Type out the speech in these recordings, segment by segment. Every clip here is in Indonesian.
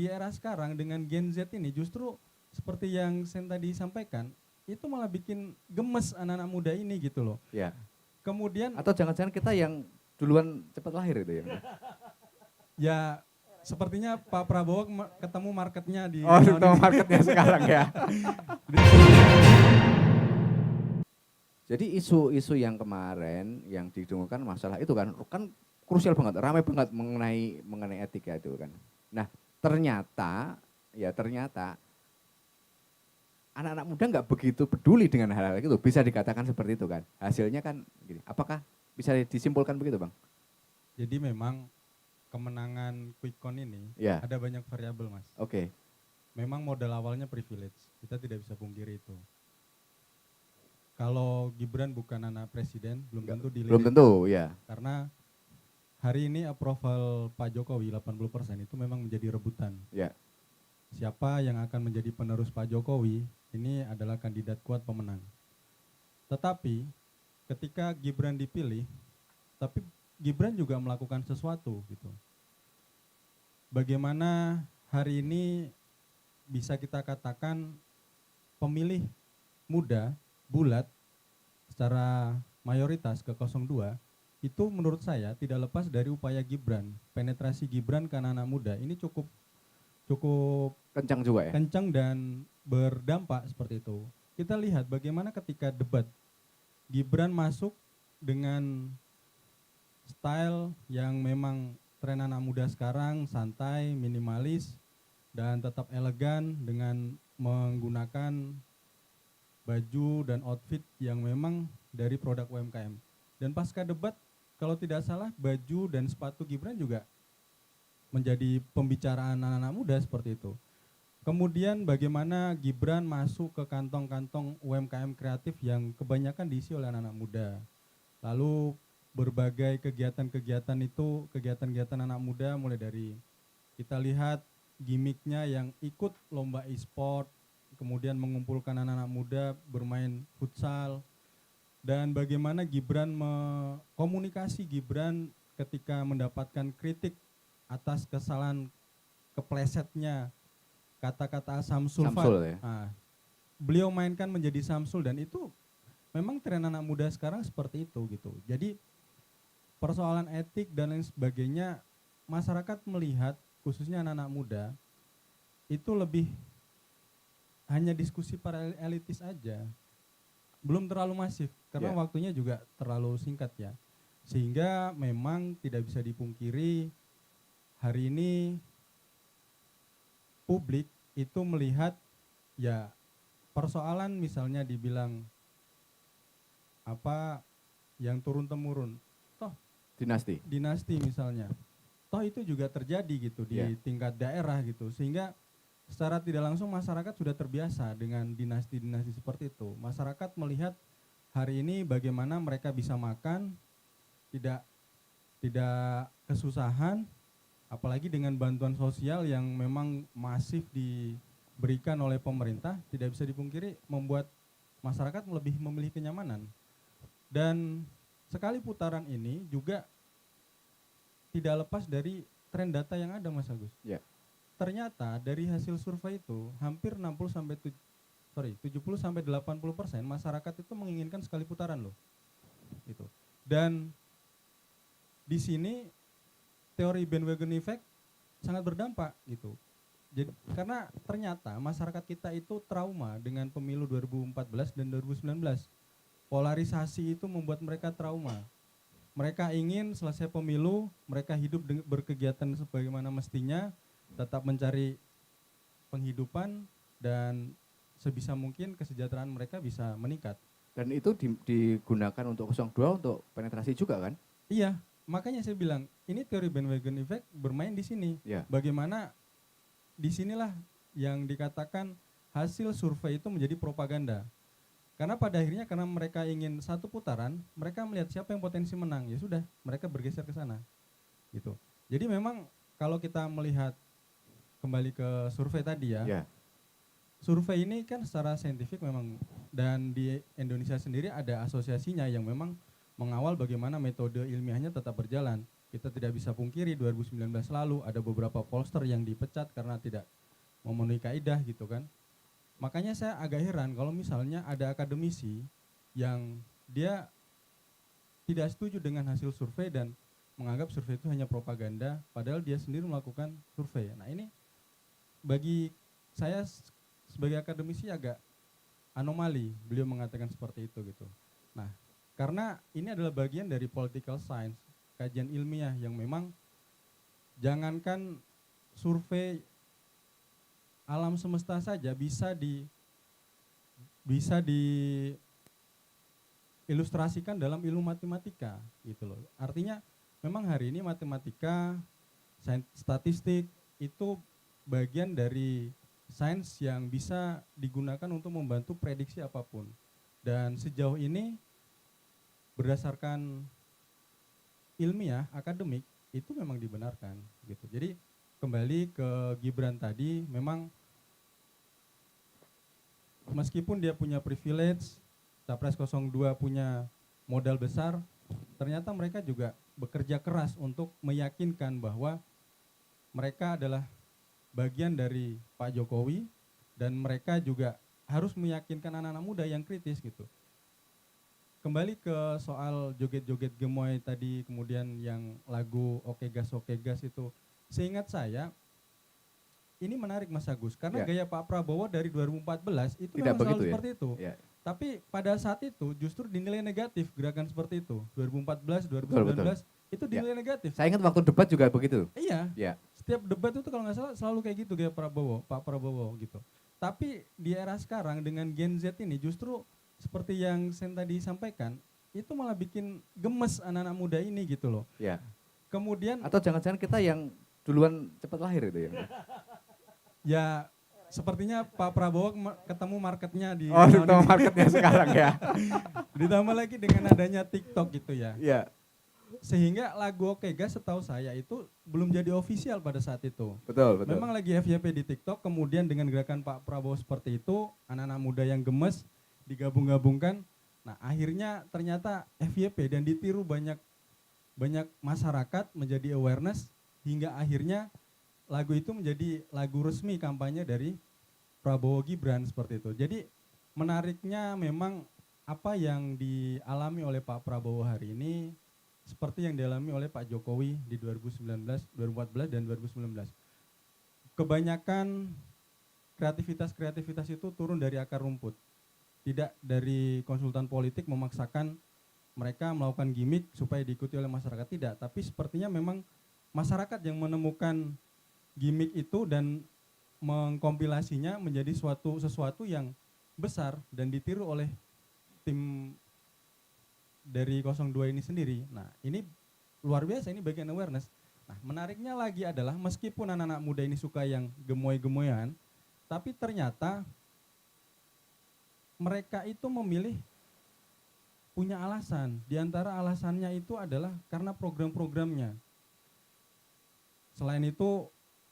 di era sekarang dengan Gen Z ini justru seperti yang Sen tadi sampaikan, itu malah bikin gemes anak-anak muda ini gitu loh. Ya. Kemudian Atau jangan-jangan kita yang duluan cepat lahir itu ya? ya sepertinya Pak Prabowo ketemu marketnya di Oh, tahun ketemu ini. marketnya sekarang ya. Jadi isu-isu yang kemarin yang didengungkan masalah itu kan krusial banget, ramai banget mengenai etika itu kan. Nah, ternyata anak-anak muda nggak begitu peduli dengan hal-hal itu, bisa dikatakan seperti itu kan. Hasilnya kan gini. Apakah bisa disimpulkan begitu, Bang? Jadi memang kemenangan quick count ini Ya. ada banyak variabel, Mas. Oke. Memang modal awalnya privilege, kita tidak bisa pungkiri itu. Kalau Gibran bukan anak presiden, belum tentu dilirik. Belum tentu, ya. Karena hari ini approval Pak Jokowi 80% itu memang menjadi rebutan. Ya. Siapa yang akan menjadi penerus Pak Jokowi, ini adalah kandidat kuat pemenang. Tetapi ketika Gibran dipilih, tapi Gibran juga melakukan sesuatu gitu. Bagaimana hari ini bisa kita katakan pemilih muda bulat secara mayoritas ke 02 itu menurut saya tidak lepas dari upaya Gibran. Penetrasi Gibran ke anak-anak muda ini cukup kencang juga ya. Kencang dan berdampak seperti itu. Kita lihat bagaimana ketika debat Gibran masuk dengan style yang memang tren anak muda sekarang, santai, minimalis dan tetap elegan dengan menggunakan baju dan outfit yang memang dari produk UMKM. Dan pasca debat, kalau tidak salah baju dan sepatu Gibran juga menjadi pembicaraan anak-anak muda seperti itu. Kemudian bagaimana Gibran masuk ke kantong-kantong UMKM kreatif yang kebanyakan diisi oleh anak-anak muda. Lalu berbagai kegiatan-kegiatan itu, kegiatan-kegiatan anak muda mulai dari kita lihat gimmicknya yang ikut lomba e-sport, kemudian mengumpulkan anak-anak muda bermain futsal, dan bagaimana Gibran komunikasi Gibran ketika mendapatkan kritik atas kesalahan keplesetnya kata-kata Samsul ya. Nah, beliau mainkan menjadi Samsul dan itu memang tren anak muda sekarang seperti itu gitu. Jadi persoalan etik dan lain sebagainya masyarakat melihat khususnya anak-anak muda itu lebih hanya diskusi para elitis aja. Belum terlalu masif karena waktunya juga terlalu singkat ya. Sehingga memang tidak bisa dipungkiri hari ini publik itu melihat ya persoalan misalnya dibilang apa yang turun-temurun, toh dinasti misalnya, toh itu juga terjadi gitu di tingkat daerah gitu, sehingga secara tidak langsung masyarakat sudah terbiasa dengan dinasti-dinasti seperti itu. Masyarakat melihat hari ini bagaimana mereka bisa makan tidak kesusahan, apalagi dengan bantuan sosial yang memang masif diberikan oleh pemerintah, tidak bisa dipungkiri membuat masyarakat lebih memilih kenyamanan. Dan sekali putaran ini juga tidak lepas dari tren data yang ada, Mas Agus. Ya. Ternyata dari hasil survei itu hampir 70-80% masyarakat itu menginginkan sekali putaran loh. Gitu. Dan di sini teori bandwagon effect sangat berdampak gitu. Jadi karena ternyata masyarakat kita itu trauma dengan pemilu 2014 dan 2019. Polarisasi itu membuat mereka trauma. Mereka ingin selesai pemilu, mereka hidup berkegiatan sebagaimana mestinya, tetap mencari penghidupan dan sebisa mungkin kesejahteraan mereka bisa meningkat. Dan itu digunakan untuk 02 untuk penetrasi juga kan? Iya. Makanya saya bilang, ini teori bandwagon effect bermain di sini. Ya. Bagaimana disinilah yang dikatakan hasil survei itu menjadi propaganda. Karena pada akhirnya karena mereka ingin satu putaran, mereka melihat siapa yang potensi menang, ya sudah, mereka bergeser ke sana. Gitu. Jadi memang kalau kita melihat kembali ke survei tadi ya. Survei ini kan secara saintifik memang, dan di Indonesia sendiri ada asosiasinya yang memang mengawal bagaimana metode ilmiahnya tetap berjalan. kita tidak bisa pungkiri 2019 lalu ada beberapa pollster yang dipecat karena tidak memenuhi kaidah gitu kan. Makanya saya agak heran kalau misalnya ada akademisi yang dia tidak setuju dengan hasil survei dan menganggap survei itu hanya propaganda, padahal dia sendiri melakukan survei. Nah ini bagi saya sebagai akademisi agak anomali beliau mengatakan seperti itu gitu. Nah karena ini adalah bagian dari political science, kajian ilmiah yang memang jangankan survei alam semesta saja bisa diilustrasikan dalam ilmu matematika gitu loh. Artinya memang hari ini matematika, statistik itu bagian dari sains yang bisa digunakan untuk membantu prediksi apapun. Dan sejauh ini berdasarkan ilmiah, akademik itu memang dibenarkan gitu. Jadi kembali ke Gibran tadi, memang meskipun dia punya privilege, Capres 02 punya modal besar, ternyata mereka juga bekerja keras untuk meyakinkan bahwa mereka adalah bagian dari Pak Jokowi dan mereka juga harus meyakinkan anak-anak muda yang kritis gitu. Kembali ke soal joget-joget gemoy tadi, kemudian yang lagu Oke Gas itu, seingat saya ini menarik Mas Agus, karena gaya Pak Prabowo dari 2014 itu tidak memang selalu ya? seperti itu. Tapi pada saat itu justru dinilai negatif gerakan seperti itu. 2014, 2019 betul. Itu dinilai negatif. Saya ingat waktu debat juga begitu. Iya. Setiap debat itu kalau nggak salah selalu kayak gitu gaya Pak Prabowo gitu. Tapi di era sekarang dengan Gen Z ini justru seperti yang Sen tadi sampaikan, itu malah bikin gemes anak-anak muda ini gitu loh. Ya. Kemudian atau jangan-jangan kita yang duluan cepat lahir itu ya. Ya sepertinya Pak Prabowo ketemu marketnya di ketemu marketnya sekarang ya. Ditambah lagi dengan adanya TikTok gitu ya. Iya. Sehingga lagu Oke Gas setahu saya itu belum jadi official pada saat itu. Betul. Memang lagi FYP di TikTok, kemudian dengan gerakan Pak Prabowo seperti itu, anak-anak muda yang gemes digabung-gabungkan. Nah, akhirnya ternyata FYP dan ditiru banyak masyarakat, menjadi awareness hingga akhirnya lagu itu menjadi lagu resmi kampanye dari Prabowo Gibran seperti itu. Jadi menariknya memang apa yang dialami oleh Pak Prabowo hari ini seperti yang dialami oleh Pak Jokowi di 2019, 2014 dan 2019. Kebanyakan kreativitas itu turun dari akar rumput. Tidak dari konsultan politik memaksakan mereka melakukan gimmick supaya diikuti oleh masyarakat, tidak. Tapi sepertinya memang masyarakat yang menemukan gimmick itu dan mengkompilasinya menjadi sesuatu yang besar dan ditiru oleh tim dari 02 ini sendiri. Nah, ini luar biasa, ini bagian awareness. Nah, menariknya lagi adalah meskipun anak-anak muda ini suka yang gemoy-gemoyan, tapi ternyata mereka itu memilih punya alasan. Di antara alasannya itu adalah karena program-programnya. Selain itu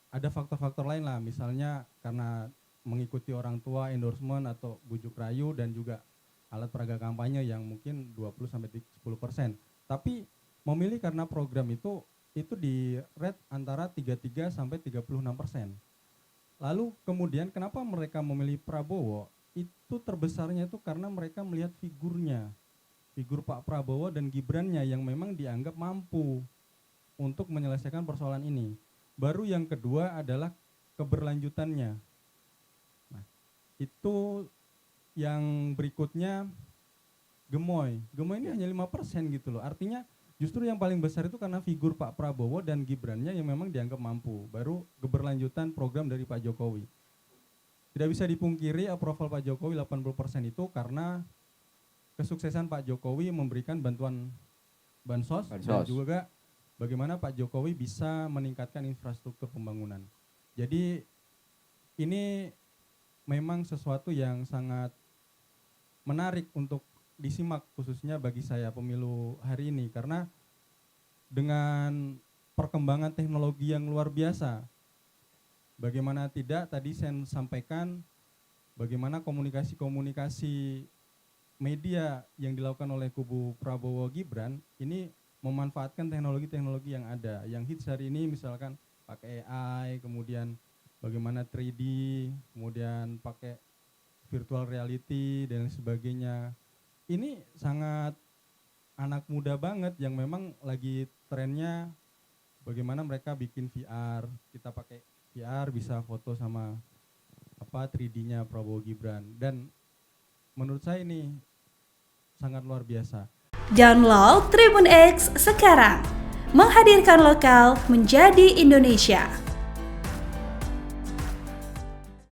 ada faktor-faktor lain lah, misalnya karena mengikuti orang tua, endorsement atau bujuk rayu, dan juga alat peraga kampanye yang mungkin 20-10%. Tapi memilih karena program itu di rate antara 33-36%. Lalu kemudian kenapa mereka memilih Prabowo? Itu terbesarnya itu karena mereka melihat figurnya, figur Pak Prabowo dan Gibrannya yang memang dianggap mampu untuk menyelesaikan persoalan ini. Baru yang kedua adalah keberlanjutannya. Nah, itu yang berikutnya gemoy. Gemoy ini hanya 5% gitu loh. Artinya justru yang paling besar itu karena figur Pak Prabowo dan Gibrannya yang memang dianggap mampu. Baru keberlanjutan program dari Pak Jokowi. Tidak bisa dipungkiri approval Pak Jokowi 80% itu karena kesuksesan Pak Jokowi memberikan bantuan bansos. Dan juga bagaimana Pak Jokowi bisa meningkatkan infrastruktur pembangunan. Jadi ini memang sesuatu yang sangat menarik untuk disimak khususnya bagi saya pemilu hari ini, karena dengan perkembangan teknologi yang luar biasa, bagaimana tidak tadi saya sampaikan bagaimana komunikasi media yang dilakukan oleh kubu Prabowo Gibran ini memanfaatkan teknologi-teknologi yang ada. Yang hits hari ini misalkan pakai AI, kemudian bagaimana 3D, kemudian pakai virtual reality dan sebagainya. Ini sangat anak muda banget yang memang lagi trennya bagaimana mereka bikin VR. Kita pakai VR bisa foto sama 3D-nya Prabowo Gibran. Dan menurut saya ini sangat luar biasa. Download Tribun X sekarang, menghadirkan lokal menjadi Indonesia.